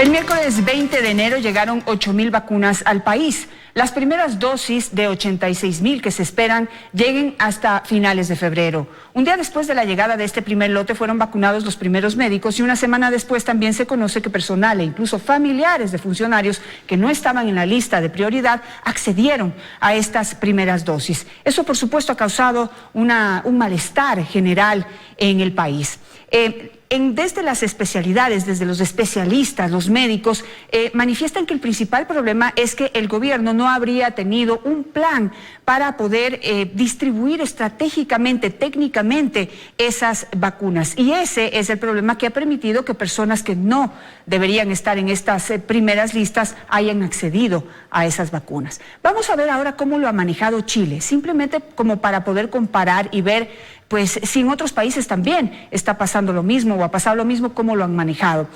El miércoles 20 de enero llegaron 8.000 vacunas al país. Las primeras dosis de 86.000 que se esperan lleguen hasta finales de febrero. Un día después de la llegada de este primer lote fueron vacunados los primeros médicos y una semana después también se conoce que personal e incluso familiares de funcionarios que no estaban en la lista de prioridad accedieron a estas primeras dosis. Eso, por supuesto, ha causado un malestar general en el país. Desde las especialidades, desde los especialistas, los médicos, manifiestan que el principal problema es que el gobierno no habría tenido un plan para poder distribuir estratégicamente, técnicamente, esas vacunas. Y ese es el problema que ha permitido que personas que no deberían estar en estas primeras listas hayan accedido a esas vacunas. Vamos a ver ahora cómo lo ha manejado Chile, simplemente como para poder comparar y ver pues si en otros países también está pasando lo mismo o ha pasado lo mismo, cómo lo han manejado.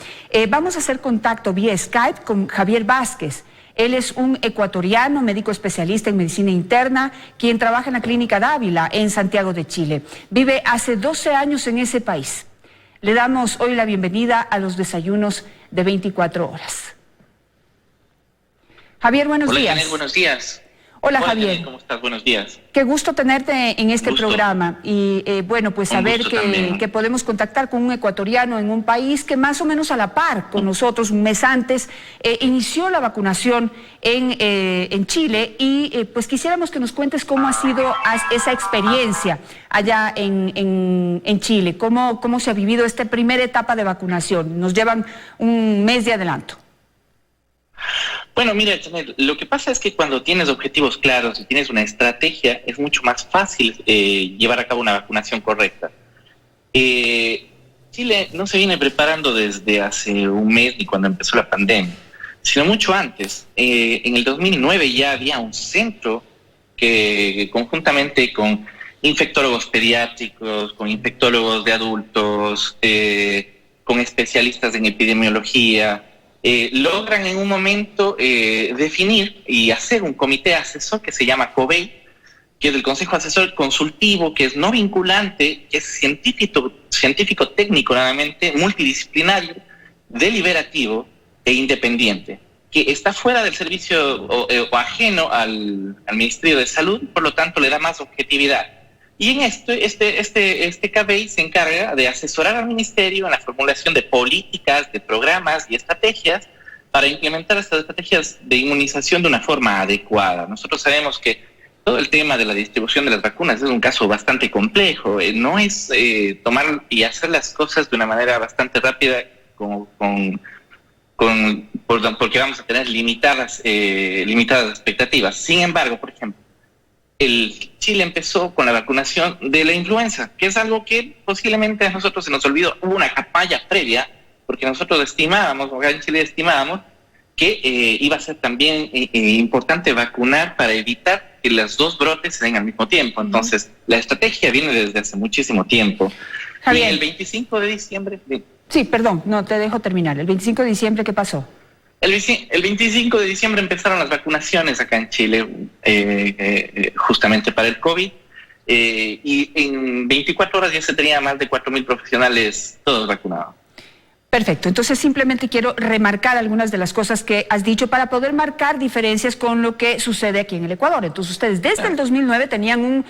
Vamos a hacer contacto vía Skype con Javier Vázquez. Él es un ecuatoriano, médico especialista en medicina interna, quien trabaja en la Clínica Dávila en Santiago de Chile. Vive hace 12 años en ese país. Le damos hoy la bienvenida a los desayunos de 24 horas. Javier, buenos días. Janet, buenos días. Hola, Javier. Janet, ¿cómo estás? Buenos días. Qué gusto tenerte en este programa y bueno, pues saber que podemos contactar con un ecuatoriano en un país que más o menos a la par con nosotros, un mes antes, inició la vacunación en Chile y pues quisiéramos que nos cuentes cómo ha sido esa experiencia allá en Chile, cómo se ha vivido esta primera etapa de vacunación. Nos llevan un mes de adelanto. Bueno, mira, lo que pasa es que cuando tienes objetivos claros y tienes una estrategia, es mucho más fácil llevar a cabo una vacunación correcta. Chile no se viene preparando desde hace un mes ni cuando empezó la pandemia, sino mucho antes. En el 2009 ya había un centro que conjuntamente con infectólogos pediátricos, con infectólogos de adultos, con especialistas en epidemiología, logran en un momento definir y hacer un comité asesor que se llama COVEI, que es el Consejo Asesor Consultivo, que es no vinculante, que es científico técnico nuevamente, multidisciplinario, deliberativo e independiente, que está fuera del servicio o ajeno al Ministerio de Salud, por lo tanto le da más objetividad. Y en este CABEI se encarga de asesorar al Ministerio en la formulación de políticas, de programas y estrategias para implementar estas estrategias de inmunización de una forma adecuada. Nosotros sabemos que todo el tema de la distribución de las vacunas es un caso bastante complejo. No es tomar y hacer las cosas de una manera bastante rápida porque vamos a tener limitadas expectativas. Sin embargo, por ejemplo, Chile empezó con la vacunación de la influenza, que es algo que posiblemente a nosotros se nos olvidó. Hubo una campaña previa, porque nosotros estimábamos, acá en Chile estimábamos, que iba a ser también importante vacunar para evitar que los dos brotes se den al mismo tiempo. Entonces, la estrategia viene desde hace muchísimo tiempo. Javier. Y el 25 de diciembre... Sí, perdón, no te dejo terminar. El 25 de diciembre, ¿qué pasó? El 25 de diciembre empezaron las vacunaciones acá en Chile, justamente para el COVID, y en 24 horas ya se tenía más de 4.000 profesionales todos vacunados. Perfecto, entonces simplemente quiero remarcar algunas de las cosas que has dicho para poder marcar diferencias con lo que sucede aquí en el Ecuador. Entonces ustedes desde el 2009 tenían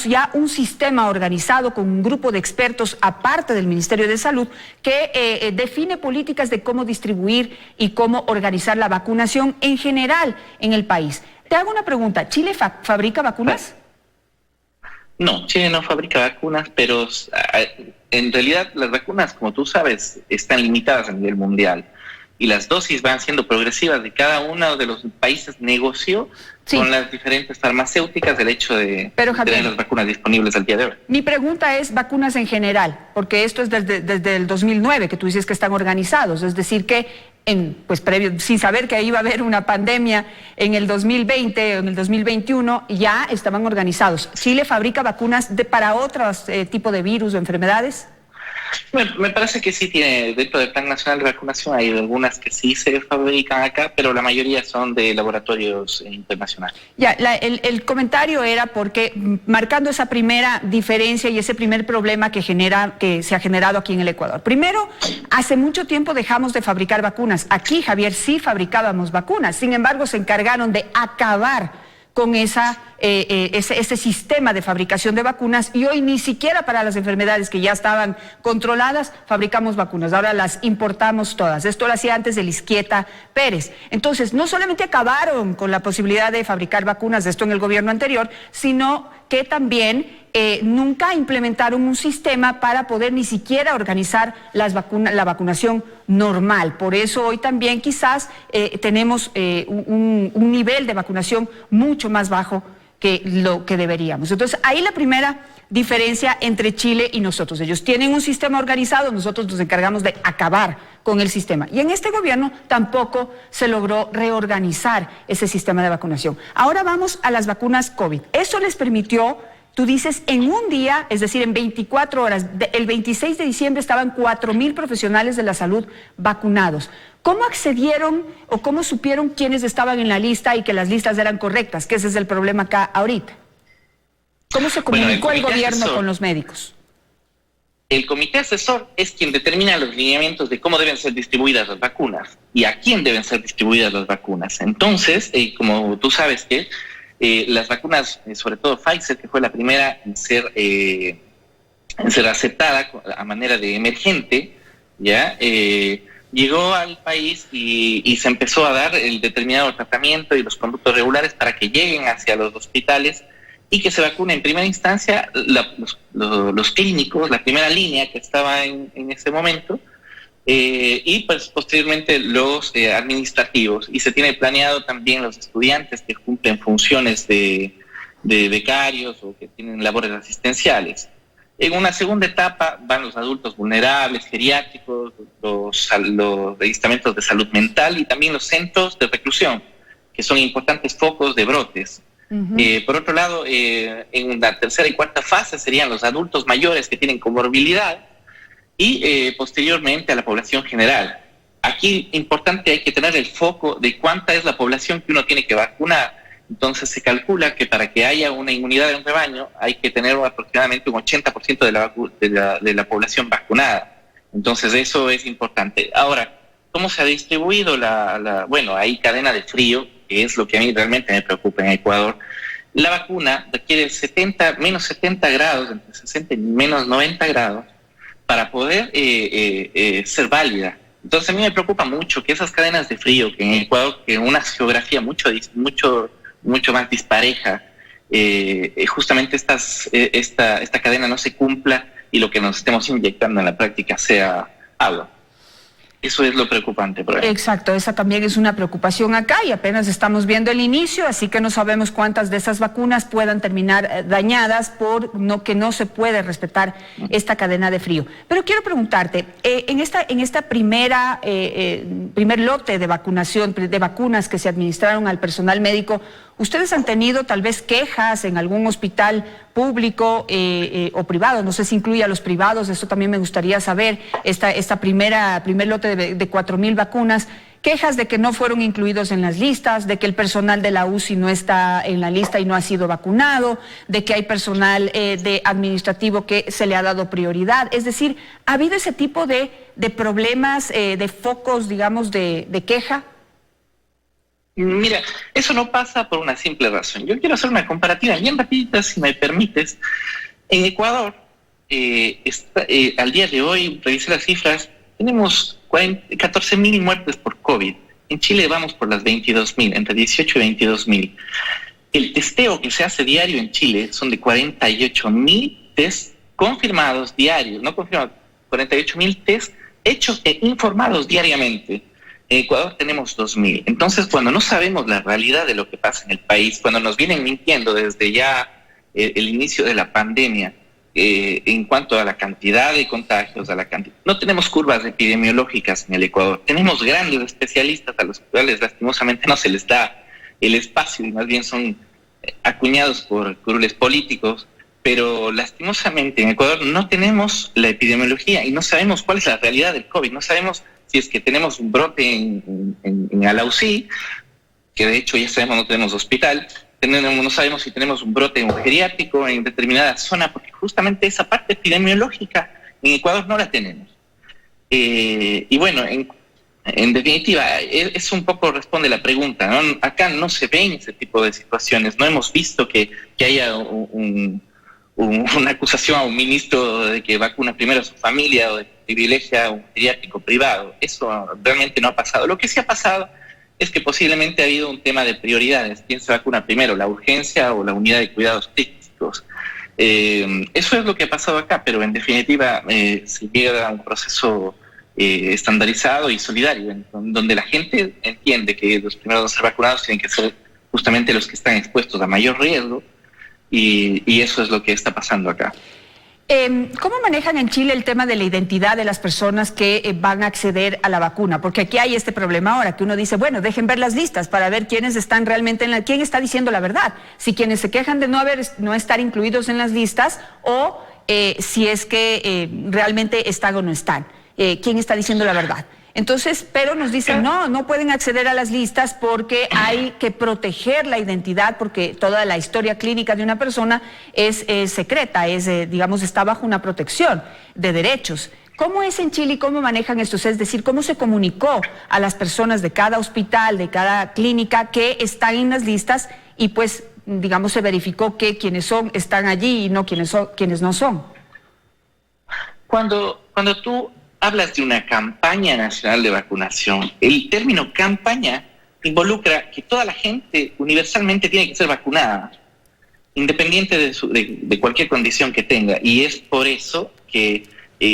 ya un sistema organizado con un grupo de expertos aparte del Ministerio de Salud que define políticas de cómo distribuir y cómo organizar la vacunación en general en el país. Te hago una pregunta, ¿Chile fabrica vacunas? No, Chile no fabrica vacunas, pero en realidad las vacunas, como tú sabes, están limitadas a nivel mundial y las dosis van siendo progresivas. De cada uno de los países negoció con las diferentes farmacéuticas el hecho de tener las vacunas disponibles al día de hoy. Mi pregunta es vacunas en general, porque esto es desde el 2009 que tú dices que están organizados, es decir que previo, sin saber que iba a haber una pandemia en el 2020 o en el 2021, ya estaban organizados. ¿Chile fabrica vacunas para otros tipos de virus o enfermedades? Me parece que sí tiene, dentro del Plan Nacional de Vacunación hay algunas que sí se fabrican acá, pero la mayoría son de laboratorios internacionales. Ya, el comentario era porque marcando esa primera diferencia y ese primer problema que se ha generado aquí en el Ecuador. Primero, hace mucho tiempo dejamos de fabricar vacunas. Aquí, Javier, sí fabricábamos vacunas. Sin embargo, se encargaron de acabar con ese sistema de fabricación de vacunas y hoy ni siquiera para las enfermedades que ya estaban controladas fabricamos vacunas, ahora las importamos todas. Esto lo hacía antes de Lisquieta Pérez. Entonces, no solamente acabaron con la posibilidad de fabricar vacunas, de esto en el gobierno anterior, sino que también nunca implementaron un sistema para poder ni siquiera organizar la vacunación normal. Por eso hoy también quizás tenemos un nivel de vacunación mucho más bajo que lo que deberíamos. Entonces, ahí la primera diferencia entre Chile y nosotros. Ellos tienen un sistema organizado, nosotros nos encargamos de acabar con el sistema. Y en este gobierno tampoco se logró reorganizar ese sistema de vacunación. Ahora vamos a las vacunas COVID. Eso les permitió, tú dices, en un día, es decir, en 24 horas, el 26 de diciembre estaban 4,000 profesionales de la salud vacunados. ¿Cómo accedieron o cómo supieron quiénes estaban en la lista y que las listas eran correctas? Que ese es el problema acá ahorita. ¿Cómo se comunicó el gobierno con los médicos? El comité asesor es quien determina los lineamientos de cómo deben ser distribuidas las vacunas y a quién deben ser distribuidas las vacunas. Entonces, como tú sabes que las vacunas, sobre todo Pfizer, que fue la primera en ser aceptada a manera de emergente, ya llegó al país y se empezó a dar el determinado tratamiento y los conductos regulares para que lleguen hacia los hospitales y que se vacune en primera instancia los clínicos, la primera línea que estaba en ese momento, y pues posteriormente los administrativos. Y se tiene planeado también los estudiantes que cumplen funciones de becarios o que tienen labores asistenciales. En una segunda etapa van los adultos vulnerables, geriátricos, los estamentos de salud mental y también los centros de reclusión, que son importantes focos de brotes. Por otro lado, en la tercera y cuarta fase serían los adultos mayores que tienen comorbilidad y posteriormente a la población general. Aquí importante, hay que tener el foco de cuánta es la población que uno tiene que vacunar. Entonces se calcula que para que haya una inmunidad de un rebaño hay que tener aproximadamente un 80% de la población vacunada. Entonces eso es importante. Ahora, ¿cómo se ha distribuido bueno, hay cadena de frío, que es lo que a mí realmente me preocupa en Ecuador. La vacuna requiere menos 70 grados, entre 60 y menos 90 grados, para poder ser válida. Entonces a mí me preocupa mucho que esas cadenas de frío, que en Ecuador, que en una geografía mucho más dispareja, justamente esta cadena no se cumpla y lo que nos estemos inyectando en la práctica sea agua. Eso es lo preocupante por ahí. Exacto, esa también es una preocupación acá y apenas estamos viendo el inicio, así que no sabemos cuántas de esas vacunas puedan terminar dañadas por que no se puede respetar esta cadena de frío. Pero quiero preguntarte, en esta primer lote de vacunación, de vacunas que se administraron al personal médico, ¿ustedes han tenido tal vez quejas en algún hospital público o privado? No sé si incluye a los privados, eso también me gustaría saber, primer lote de 4,000 vacunas, quejas de que no fueron incluidos en las listas, de que el personal de la UCI no está en la lista y no ha sido vacunado, de que hay personal de administrativo que se le ha dado prioridad. Es decir, ¿ha habido ese tipo de problemas, de focos, digamos, de queja? Mira, eso no pasa por una simple razón. Yo quiero hacer una comparativa bien rapidita, si me permites. En Ecuador, al día de hoy, revisé las cifras, tenemos 14,000 muertes por COVID. En Chile vamos por las 22,000, entre 18 y 22,000. El testeo que se hace diario en Chile son de 48,000 test confirmados diarios, no confirmados, 48,000 test hechos e informados diariamente. En Ecuador tenemos 2,000. Entonces, cuando no sabemos la realidad de lo que pasa en el país, cuando nos vienen mintiendo desde ya el inicio de la pandemia, en cuanto a la cantidad de contagios, no tenemos curvas epidemiológicas en el Ecuador. Tenemos grandes especialistas a los cuales lastimosamente no se les da el espacio y más bien son acuñados por curules políticos pero lastimosamente en Ecuador no tenemos la epidemiología y no sabemos cuál es la realidad del COVID. No sabemos si es que tenemos un brote en Alausí, que de hecho ya sabemos no tenemos hospital, no sabemos si tenemos un brote en un geriátrico en determinada zona, porque justamente esa parte epidemiológica en Ecuador no la tenemos. Y bueno, en definitiva, es un poco responde la pregunta, ¿no? Acá no se ven ese tipo de situaciones, no hemos visto que haya una acusación a un ministro de que vacuna primero a su familia o de que privilegia a un geriátrico privado. Eso realmente no ha pasado. Lo que sí ha pasado es que posiblemente ha habido un tema de prioridades. ¿Quién se vacuna primero, la urgencia o la unidad de cuidados críticos? Eso es lo que ha pasado acá, pero en definitiva se llega a un proceso estandarizado y solidario, donde la gente entiende que los primeros a ser vacunados tienen que ser justamente los que están expuestos a mayor riesgo, y eso es lo que está pasando acá. ¿Cómo manejan en Chile el tema de la identidad de las personas que van a acceder a la vacuna? Porque aquí hay este problema ahora, que uno dice, bueno, dejen ver las listas para ver quiénes están realmente quién está diciendo la verdad. Si quienes se quejan de no estar incluidos en las listas, o si es que realmente están o no están. ¿Quién está diciendo la verdad? Entonces, pero nos dicen, no pueden acceder a las listas porque hay que proteger la identidad, porque toda la historia clínica de una persona es secreta, digamos, está bajo una protección de derechos. ¿Cómo es en Chile y cómo manejan esto? Es decir, ¿cómo se comunicó a las personas de cada hospital, de cada clínica que están en las listas y pues, digamos, se verificó que quienes son están allí y no quienes no son? Cuando tú hablas de una campaña nacional de vacunación, el término campaña involucra que toda la gente universalmente tiene que ser vacunada, independiente de cualquier condición que tenga. Y es por eso que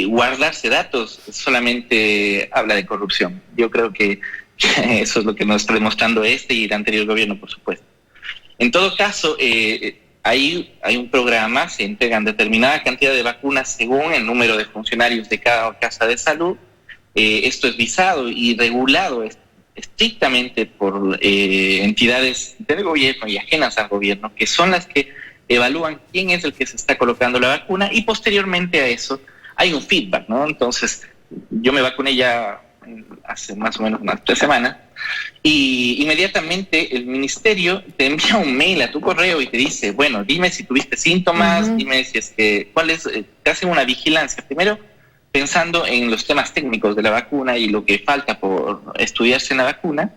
guardarse datos solamente habla de corrupción. Yo creo que eso es lo que nos está demostrando y el anterior gobierno, por supuesto. En todo caso, hay un programa, se entregan determinada cantidad de vacunas según el número de funcionarios de cada casa de salud. Esto es visado y regulado estrictamente por entidades del gobierno y ajenas al gobierno, que son las que evalúan quién es el que se está colocando la vacuna, y posteriormente a eso hay un feedback, ¿no? Entonces, yo me vacuné ya hace más o menos unas 3 semanas, y inmediatamente el ministerio te envía un mail a tu correo y te dice, bueno, dime si tuviste síntomas, dime si es que, te hacen una vigilancia, primero pensando en los temas técnicos de la vacuna y lo que falta por estudiarse en la vacuna,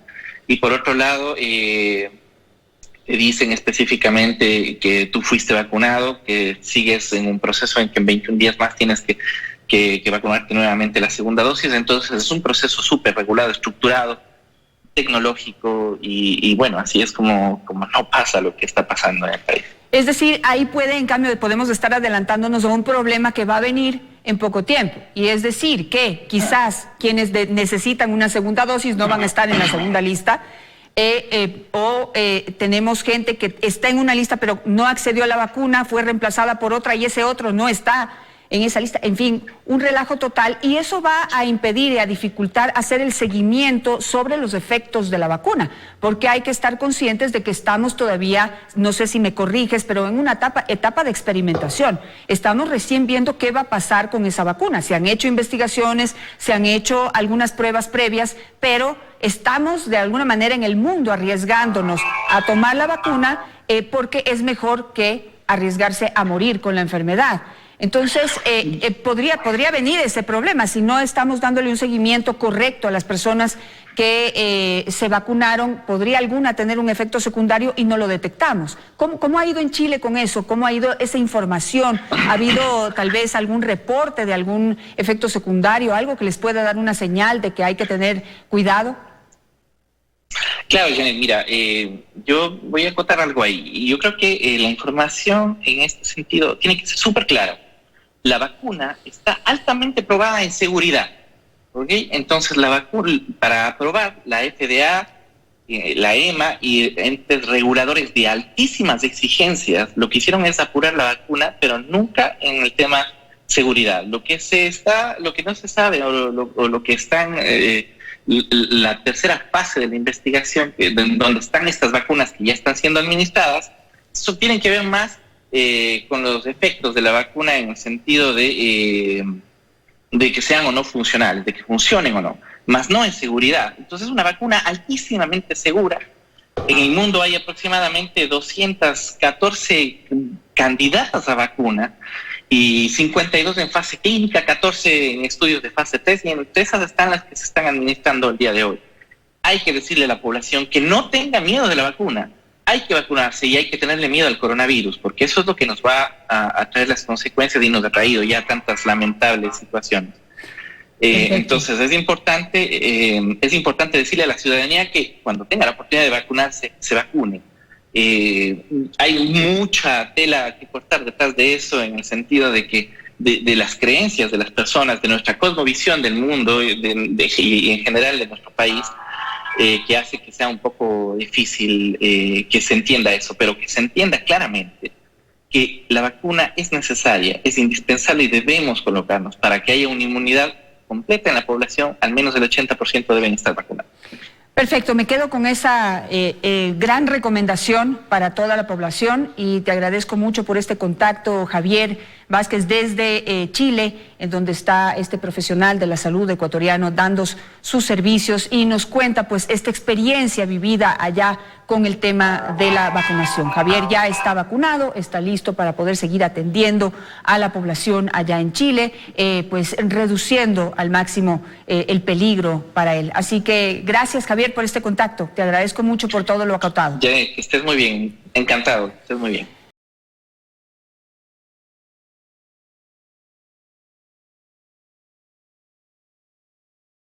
y por otro lado, te dicen específicamente que tú fuiste vacunado, que sigues en un proceso en que en 21 días más tienes que vacunarte nuevamente la segunda dosis. Entonces es un proceso súper regulado, estructurado, tecnológico, y bueno, así es como no pasa lo que está pasando en el país. Es decir, ahí en cambio, podemos estar adelantándonos a un problema que va a venir en poco tiempo, y es decir, que quizás quienes necesitan una segunda dosis no van a estar en la segunda lista, tenemos gente que está en una lista pero no accedió a la vacuna, fue reemplazada por otra y ese otro no está en esa lista. En fin, un relajo total, y eso va a impedir y a dificultar hacer el seguimiento sobre los efectos de la vacuna, porque hay que estar conscientes de que estamos todavía, no sé si me corriges, pero en una etapa de experimentación. Estamos recién viendo qué va a pasar con esa vacuna. Se han hecho investigaciones, se han hecho algunas pruebas previas, pero estamos de alguna manera en el mundo arriesgándonos a tomar la vacuna porque es mejor que arriesgarse a morir con la enfermedad. Entonces, podría venir ese problema si no estamos dándole un seguimiento correcto a las personas que se vacunaron. Podría alguna tener un efecto secundario y no lo detectamos. ¿Cómo ha ido en Chile con eso? ¿Cómo ha ido esa información? ¿Ha habido tal vez algún reporte de algún efecto secundario, algo que les pueda dar una señal de que hay que tener cuidado? Claro, Janet, mira, yo voy a acotar algo ahí. Y yo creo que la información en este sentido tiene que ser súper clara. La vacuna está altamente probada en seguridad, ¿ok? Entonces, la vacuna, para aprobar, la FDA, la EMA y entes reguladores de altísimas exigencias, lo que hicieron es apurar la vacuna, pero nunca en el tema seguridad. Lo que no se sabe o lo que está en la tercera fase de la investigación, donde están estas vacunas que ya están siendo administradas, eso tiene que ver más con los efectos de la vacuna en el sentido de que sean o no funcionales, de que funcionen o no, más no en seguridad. Entonces es una vacuna altísimamente segura. En el mundo hay aproximadamente 214 candidatas a vacuna y 52 en fase clínica, 14 en estudios de fase 3 y entre esas están las que se están administrando el día de hoy. Hay que decirle a la población que no tenga miedo de la vacuna. Hay que vacunarse y hay que tenerle miedo al coronavirus, porque eso es lo que nos va a traer las consecuencias y nos ha traído ya tantas lamentables situaciones. Entonces es importante decirle a la ciudadanía que cuando tenga la oportunidad de vacunarse, se vacune. Hay mucha tela que cortar detrás de eso, en el sentido de que de las creencias de las personas, de nuestra cosmovisión del mundo y en general de nuestro país, que hace que sea un poco difícil que se entienda eso, pero que se entienda claramente que la vacuna es necesaria, es indispensable y debemos colocarnos para que haya una inmunidad completa en la población. Al menos el 80% deben estar vacunados. Perfecto, me quedo con esa gran recomendación para toda la población y te agradezco mucho por este contacto, Javier Vázquez, desde Chile, en donde está este profesional de la salud ecuatoriano dando sus servicios y nos cuenta pues esta experiencia vivida allá con el tema de la vacunación. Javier ya está vacunado, está listo para poder seguir atendiendo a la población allá en Chile, pues reduciendo al máximo el peligro para él. Así que gracias, Javier, por este contacto. Te agradezco mucho por todo lo acotado. Ya, que estés muy bien. Encantado, que estés muy bien.